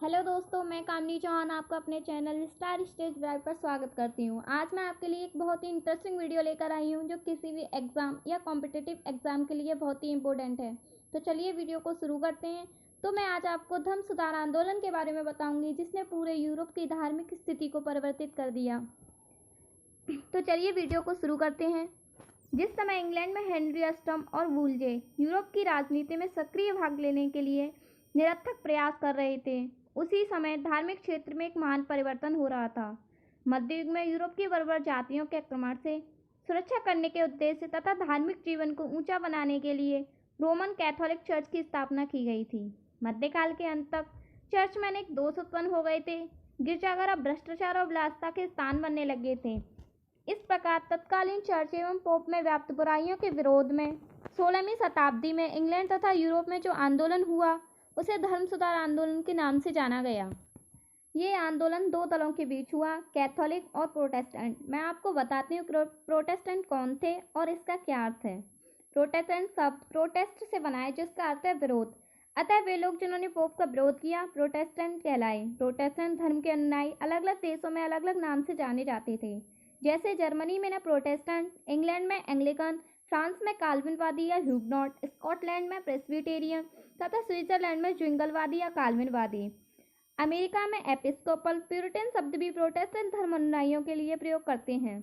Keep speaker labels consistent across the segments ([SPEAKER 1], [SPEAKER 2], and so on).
[SPEAKER 1] Hello दोस्तों, मैं कामनी चौहान आपका अपने चैनल स्टार स्टेज ड्राइव पर स्वागत करती हूं। आज मैं आपके लिए एक बहुत ही इंटरेस्टिंग वीडियो लेकर आई हूं जो किसी भी एग्ज़ाम या कॉम्पिटिटिव एग्ज़ाम के लिए बहुत ही इंपॉर्टेंट है। तो चलिए वीडियो को शुरू करते हैं। तो मैं आज आपको धर्म सुधार आंदोलन के बारे में बताऊँगी जिसने पूरे यूरोप की धार्मिक स्थिति को परिवर्तित कर दिया। तो चलिए वीडियो को शुरू करते हैं। जिस समय इंग्लैंड में हेनरी अष्टम और वुलजे यूरोप की राजनीति में सक्रिय भाग लेने के लिए निरर्थक प्रयास कर रहे थे, उसी समय धार्मिक क्षेत्र में एक महान परिवर्तन हो रहा था। मध्य युग में यूरोप की बर्बर जातियों के आक्रमण से सुरक्षा करने के उद्देश्य तथा धार्मिक जीवन को ऊंचा बनाने के लिए रोमन कैथोलिक चर्च की स्थापना की गई थी। मध्यकाल के अंत तक चर्च में अनेक दोष उत्पन्न हो गए थे। गिरजाघर अब भ्रष्टाचार और विलासिता के स्थान बनने लगे थे। इस प्रकार तत्कालीन चर्च एवं पोप में व्याप्त बुराइयों के विरोध में 16वीं शताब्दी में इंग्लैंड तथा यूरोप में जो आंदोलन हुआ उसे धर्म सुधार आंदोलन के नाम से जाना गया। ये आंदोलन दो दलों के बीच हुआ, कैथोलिक और प्रोटेस्टेंट। मैं आपको बताती हूँ प्रोटेस्टेंट कौन थे और इसका क्या अर्थ है। प्रोटेस्टेंट शब्द प्रोटेस्ट से बना है जिसका अर्थ है विरोध। अतः वे लोग जिन्होंने पोप का विरोध किया प्रोटेस्टेंट कहलाए। प्रोटेस्टेंट धर्म के अनुयायी अलग अलग देशों में अलग अलग नाम से जाने जाते थे। जैसे जर्मनी में न प्रोटेस्टेंट, इंग्लैंड में एंग्लिकन, फ्रांस में काल्विनवादी या ह्यूगनॉट, स्कॉटलैंड में प्रेस्बिटेरियन तथा स्विट्जरलैंड में ज्विंगलवादी या काल्विनवादी। अमेरिका में एपिस्कोपल, प्यूरिटन शब्द भी प्रोटेस्टेंट धर्म अनुयायियों के लिए प्रयोग करते हैं।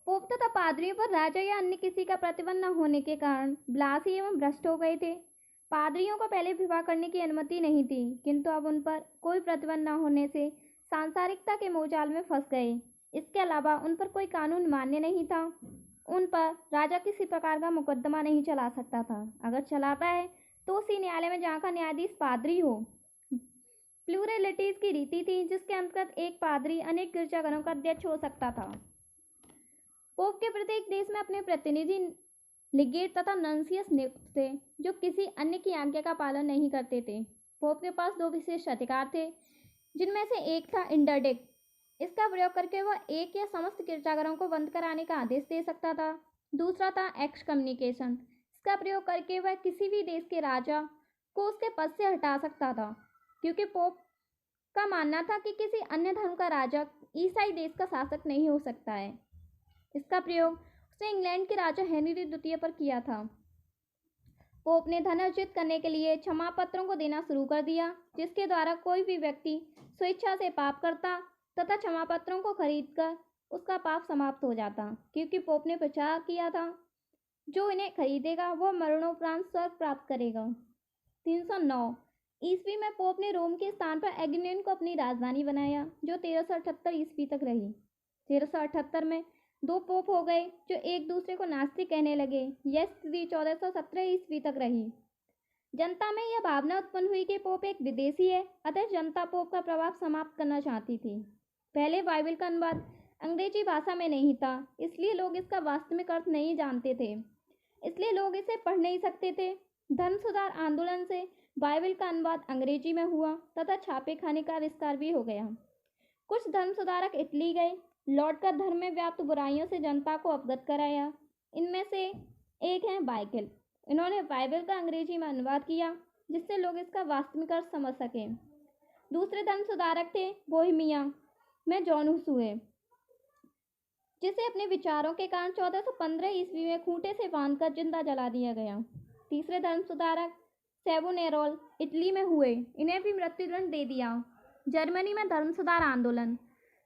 [SPEAKER 1] पोप तथा पादरियों पर राजा या अन्य किसी का प्रतिबंध न होने के कारण विलासी एवं भ्रष्ट हो गए थे। पादरियों को पहले विवाह करने की अनुमति नहीं थी, किंतु अब उन पर कोई प्रतिबंध न होने से सांसारिकता के मोहजाल में फंस गए। इसके अलावा उन पर कोई कानून मान्य नहीं था। उन पर राजा किसी प्रकार का मुकदमा नहीं चला सकता था। अगर चलाता है तो उसी न्यायालय में जहाँ का न्यायाधीश पादरी हो। प्लूरलिटीज की रीति थी जिसके अंतर्गत एक पादरी अनेक गिरजाघरों का अध्यक्ष हो सकता था। पोप के प्रत्येक देश में अपने प्रतिनिधि लिगेट तथा नंसियस नियुक्त थे जो किसी अन्य की आज्ञा का पालन नहीं करते थे। पोप के पास दो विशेष अधिकार थे जिनमें से एक था इंटरडिक्ट। इसका प्रयोग करके वह एक या समस्त गिरजाघरों को बंद कराने का आदेश दे सकता था। दूसरा था एक्सकम्युनिकेशन। इसका प्रयोग करके वह किसी भी देश के राजा को उसके पद से हटा सकता था, क्योंकि पोप का मानना था कि किसी अन्य धर्म का राजा ईसाई देश का शासक नहीं हो सकता है। इसका प्रयोग उसने इंग्लैंड के राजा हेनरी द्वितीय पर किया था। पोप ने धन अर्जित करने के लिए क्षमा पत्रों को देना शुरू कर दिया, जिसके द्वारा कोई भी व्यक्ति स्वेच्छा से पाप करता तथा क्षमा पत्रों को खरीदकर उसका पाप समाप्त हो जाता, क्योंकि पोप ने प्रचार किया था जो इन्हें खरीदेगा वह मरणोपरांत स्वर्ग प्राप्त करेगा। 309 ईस्वी में पोप ने रोम के स्थान पर एग्नियन को अपनी राजधानी बनाया, जो 1378 ईस्वी तक रही। 1378 में दो पोप हो गए जो एक दूसरे को नास्तिक कहने लगे। यह स्थिति 1417 ईस्वी तक रही। जनता में यह भावना उत्पन्न हुई कि पोप एक विदेशी है, अतः जनता पोप का प्रभाव समाप्त करना चाहती थी। पहले बाइबल का अनुवाद अंग्रेजी भाषा में नहीं था, इसलिए लोग इसका वास्तविक अर्थ नहीं जानते थे, इसलिए लोग इसे पढ़ नहीं सकते थे। धर्म सुधार आंदोलन से बाइबल का अनुवाद अंग्रेजी में हुआ तथा छापे खाने का आविष्कार भी हो गया। कुछ धर्म सुधारक इटली गए, लौटकर धर्म में व्याप्त बुराइयों से जनता को अवगत कराया। इनमें से एक है बाइकल। इन्होंने बाइबल का अंग्रेजी में अनुवाद किया जिससे लोग इसका वास्तविक अर्थ समझ सकें। दूसरे धर्म सुधारक थे बोहेमिया में जॉन हुए, जिसे अपने विचारों के कारण 1415 ईस्वी में खूंटे से बांधकर जिंदा जला दिया गया। तीसरे धर्म सुधारक सेवोनेरोल इटली में हुए, इन्हें भी मृत्युदंड दे दिया। जर्मनी में धर्म सुधार आंदोलन।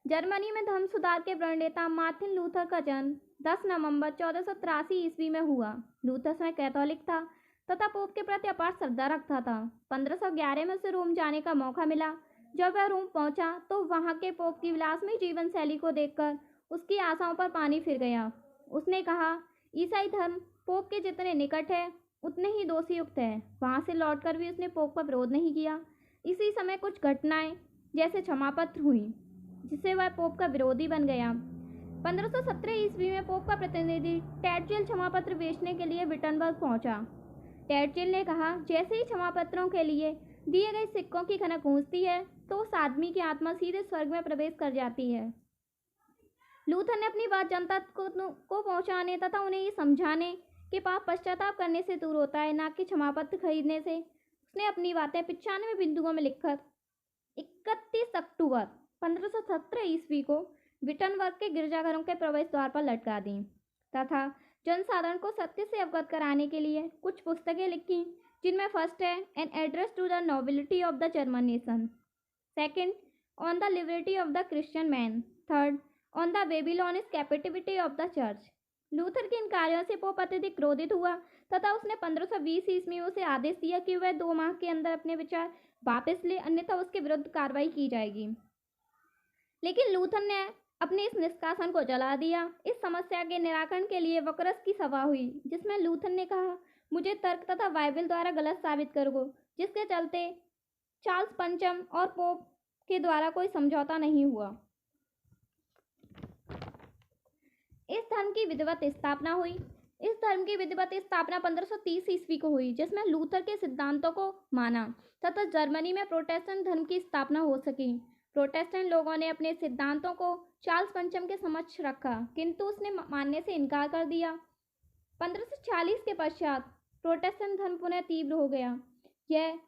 [SPEAKER 1] जर्मनी में धर्म सुधार के प्रणेता मार्टिन लूथर का जन्म 10 नवंबर 1483 ईस्वी में हुआ। लूथर स्वयं कैथोलिक था तथा पोप के प्रति अपार श्रद्धा रखता था। 1511 में उसे रोम जाने का मौका मिला। जब वह रोम पहुंचा तो वहां के पोप की विलासमयी जीवन शैली को देखकर उसकी आशाओं पर पानी फिर गया। उसने कहा, ईसाई धर्म पोप के जितने निकट है उतने ही दोषीयुक्त है। वहां से लौटकर भी उसने पोप का विरोध नहीं किया। इसी समय कुछ घटनाएं जैसे क्षमापत्र हुई जिससे वह पोप का विरोधी बन गया। 1517 ईस्वी में पोप का प्रतिनिधि टैटजिल क्षमापत्र बेचने के लिए विटनबर्ग पहुंचा। टैटजिल ने कहा, जैसे ही क्षमापत्रों के लिए दिए गए सिक्कों की खनक गूंजती है तो उस आदमी की आत्मा सीधे स्वर्ग में प्रवेश कर जाती है। लूथर ने अपनी बात जनता को पहुंचाने तथा उन्हें ये समझाने कि पाप पश्चाताप करने से दूर होता है, ना कि क्षमापत्र खरीदने से। उसने अपनी बातें 95 बिंदुओं में लिखकर 31 अक्टूबर 1517 ईस्वी को विटनबर्ग के गिरजाघरों के प्रवेश द्वार पर लटका दी तथा जनसाधारण को सत्य से अवगत कराने के लिए कुछ पुस्तकें लिखी, जिनमें फर्स्ट है an address to the nobility of the German nation, second on the liberty of the Christian man, third on the Babylonish captivity of the church. Luther के इन कार्यों से पोप अत्यधिक क्रोधित हुआ तथा उसने 1520 ईस्वी में उसे आदेश दिया कि वह 2 माह के अंदर अपने विचार वापस ले, अन्यथा उसके विरुद्ध कार्रवाई की जाएगी। लेकिन लूथर ने अपने इस निष्कासन को जला दिया। इस समस्या के निराकरण के लिए वकरस की सभा हुई, जिसमें लूथर ने कहा, मुझे तर्क तथा बाइबल द्वारा गलत साबित करो, जिसके चलते चार्ल्स पंचम और पोप के द्वारा कोई समझौता नहीं हुआ। इस धर्म की विधिवत स्थापना हुई। इस धर्म की विधिवत स्थापना 1530 ईस्वी को हुई, जिसमें लूथर के सिद्धांतों को माना तथा जर्मनी में प्रोटेस्टेंट धर्म की स्थापना हो सकी। प्रोटेस्टेंट लोगों ने अपने सिद्धांतों को चार्ल्स पंचम के समक्ष रखा, किंतु उसने मानने से इनकार कर दिया। 1540 के पश्चात प्रोटेस्टेंट धर्म पुनः तीव्र हो गया। यह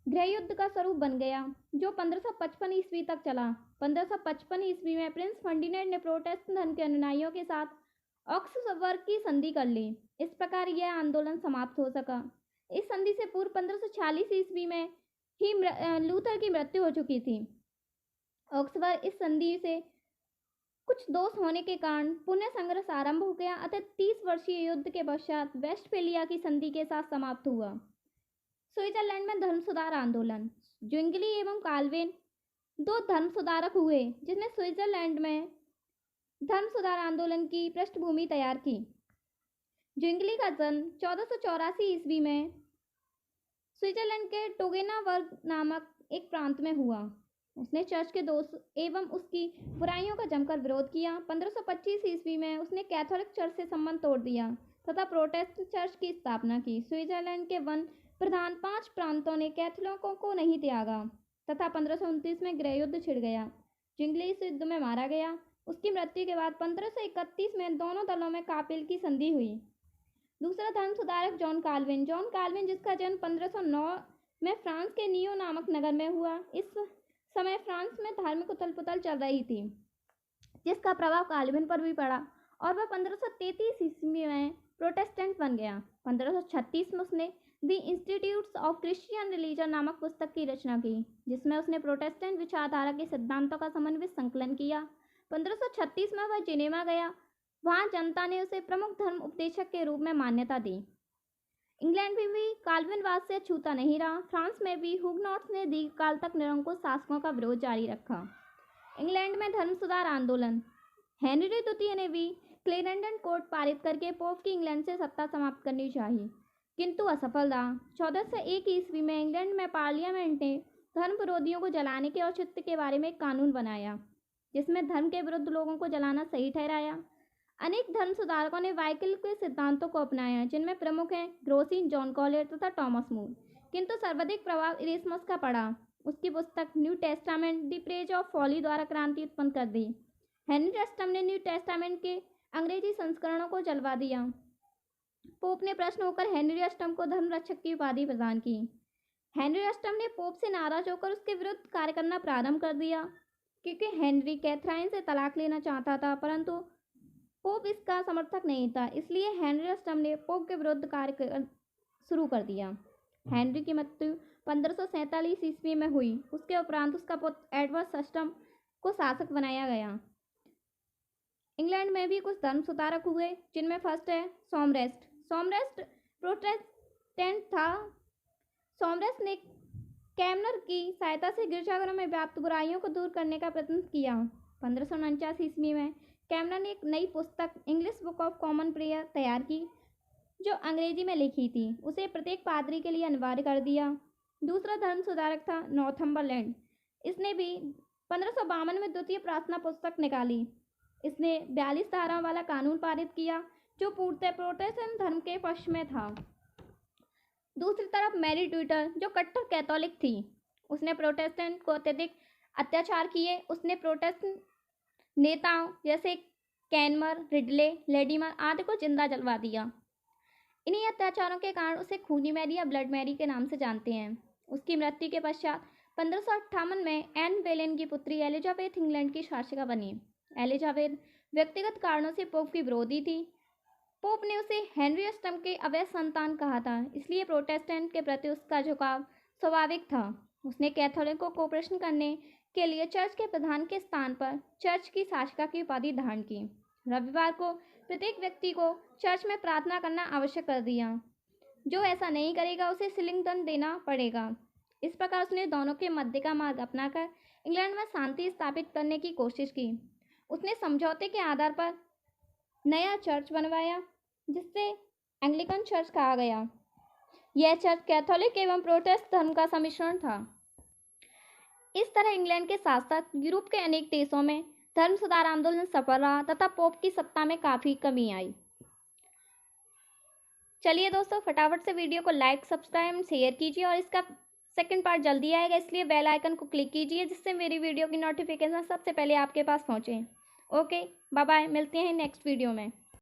[SPEAKER 1] गृहयुद्ध का स्वरूप बन गया, जो 1555 ईस्वी तक चला। 1555 ईस्वी में प्रिंस फर्डिनेंड ने प्रोटेस्टेंट धर्म के अनुयायियों के साथ ऑक्सबर्ग की संधि कर ली। इस प्रकार यह आंदोलन समाप्त हो सका। इस संधि से पूर्व 1540 ईस्वी में ही लूथर की मृत्यु हो चुकी थी। ऑक्सबर्ग इस संधि से कुछ दोष होने के कारण पुनः संघर्ष आरंभ हो गया, अतः 30 वर्षीय युद्ध के पश्चात वेस्टफेलिया की संधि के साथ समाप्त हुआ। स्विट्जरलैंड में धर्म सुधार आंदोलन। ज्विंगली एवं काल्विन 2 धर्म सुधारक हुए, जिसने स्विट्जरलैंड में धर्म सुधार आंदोलन की पृष्ठभूमि तैयार की। ज्विंगली का जन्म 1484 ईस्वी में स्विट्जरलैंड के टोगेनावर्ग नामक एक प्रांत में हुआ। उसने चर्च के दोष एवं उसकी बुराइयों का जमकर विरोध किया। 1525 ईस्वी में उसने कैथोलिक चर्च से संबंध तोड़ दिया तथा प्रोटेस्टेंट चर्च की स्थापना की। स्विट्जरलैंड के वन प्रधान 5 प्रांतों ने कैथोलिकों को नहीं त्यागा तथा 1529 में गृहयुद्ध छिड़ गया। ज्विंगली इस युद्ध में मारा गया। उसकी मृत्यु के बाद 1531 में दोनों दलों में कापिल की संधि हुई। दूसरा धर्म सुधारक जॉन काल्विन, जिसका जन्म 1509 में फ्रांस के नियो नामक नगर में हुआ। इस समय फ्रांस में धार्मिक उथल पुथल चल रही थी, जिसका प्रभाव काल्विन पर भी पड़ा और वह 1533 ईस्वी में प्रोटेस्टेंट बन गया। 1536 में उसने the institutes of Christian religion नामक पुस्तक की रचना की, जिसमें उसने प्रोटेस्टेंट विचारधारा के सिद्धांतों का समन्वित संकलन किया। 1536 में वह जिनेवा गया। वहां जनता ने उसे प्रमुख धर्म उपदेशक के रूप में मान्यता दी। इंग्लैंड में भी काल्विनवाद से छूता नहीं रहा। फ्रांस में भी हुगनॉट्स ने दीर्घकाल तक निरंकुश शासकों का विरोध जारी रखा। इंग्लैंड में धर्म सुधार आंदोलन। हेनरी द्वितीय ने भी क्लेरेंडन कोड पारित करके पोप की इंग्लैंड से सत्ता समाप्त करनी चाहिए, किंतु असफल रहा। 1401 ईस्वी में इंग्लैंड में पार्लियामेंट ने धर्म विरोधियों को जलाने के औचित्य के बारे में एक कानून बनाया, जिसमें धर्म के विरुद्ध लोगों को जलाना सही ठहराया। अनेक धर्म सुधारकों ने वाइकल के सिद्धांतों को अपनाया, जिनमें प्रमुख हैं ग्रोसिन, जॉन कॉलेट तथा टॉमस मूर, किंतु सर्वाधिक प्रभाव इरेस्मस का पड़ा। उसकी पुस्तक New Testament the Praise of Folly द्वारा क्रांति उत्पन्न कर दी। हेनरी अष्टम ने न्यू टेस्टामेंट के अंग्रेजी संस्करणों को जलवा दिया। पोप ने प्रश्न होकर हेनरी अष्टम को धर्म रक्षक की उपाधि प्रदान की। हेनरी अष्टम ने पोप से नाराज होकर उसके विरुद्ध कार्य करना प्रारंभ कर दिया, क्योंकि हेनरी कैथराइन से तलाक लेना चाहता था, परंतु पोप इसका समर्थक नहीं था। इसलिए हेनरी अष्टम ने पोप के विरुद्ध कार्य शुरू कर दिया। हेनरी की मृत्यु 1547 ईस्वी में हुई। उसके उपरांत उसका पुत्र एडवर्ड अष्टम को शासक बनाया गया। इंग्लैंड में भी कुछ धर्म सुधारक हुए, जिनमें फर्स्ट है सोमरेस्ट। सोमरेस्ट प्रोटेस्टेंट था। सोमरेस्ट ने कैमनर की सहायता से गिरजाघरों में व्याप्त बुराइयों को दूर करने का प्रयत्न किया। 1549 ईस्वी में कैमनर ने एक नई पुस्तक English book of common prayer तैयार की, जो अंग्रेजी में लिखी थी। उसे प्रत्येक पादरी के लिए अनिवार्य कर दिया। दूसरा धर्म सुधारक था नॉर्थम्बरलैंड। इसने भी 1552 में द्वितीय प्रार्थना पुस्तक निकाली। इसने 42 धाराओं वाला कानून पारित किया, जो पूर्णतः प्रोटेस्टेंट धर्म के पक्ष में था। दूसरी तरफ मैरी ट्यूटर, जो कट्टर कैथोलिक थी, उसने प्रोटेस्टेंट को अत्यधिक अत्याचार किए। उसने प्रोटेस्टेंट नेताओं जैसे कैनमर, रिडले, लेडीमर आदि को जिंदा जलवा दिया। इन्हीं अत्याचारों के कारण उसे खूनी मैरी या ब्लड मैरी के नाम से जानते हैं। उसकी मृत्यु के पश्चात 1558 में एन बोलेन की पुत्री एलिजाबेथ इंग्लैंड की शासिका बनी। एलिजाबेथ व्यक्तिगत कारणों से पोप की विरोधी थी। पोप ने उसे हेनरी अष्टम के अवैध संतान कहा था, इसलिए प्रोटेस्टेंट के प्रति उसका झुकाव स्वाभाविक था। उसने कैथोलिकों को प्रश्न करने के लिए चर्च के प्रधान के स्थान पर चर्च की शासिका की उपाधि धारण की। रविवार को प्रत्येक व्यक्ति को चर्च में प्रार्थना करना आवश्यक कर दिया। जो ऐसा नहीं करेगा उसे शिलिंग दंड देना पड़ेगा। इस प्रकार उसने दोनों के मध्य का मार्ग अपनाकर इंग्लैंड में शांति स्थापित करने की कोशिश की। उसने समझौते के आधार पर नया चर्च बनवाया, जिससे एंग्लिकन चर्च कहा गया। यह चर्च कैथोलिक एवं प्रोटेस्टेंट धर्म का सम्मिश्रण था। इस तरह इंग्लैंड के साथ साथ यूरोप के अनेक देशों में धर्म सुधार आंदोलन सफल रहा तथा पोप की सत्ता में काफ़ी कमी आई। चलिए दोस्तों, फटाफट से वीडियो को लाइक, सब्सक्राइब, शेयर कीजिए और इसका सेकंड पार्ट जल्दी आएगा, इसलिए बेल आइकन को क्लिक कीजिए जिससे मेरी वीडियो की नोटिफिकेशन सबसे पहले आपके पास पहुंचे। ओके, बाय बाय, मिलते हैं नेक्स्ट वीडियो में।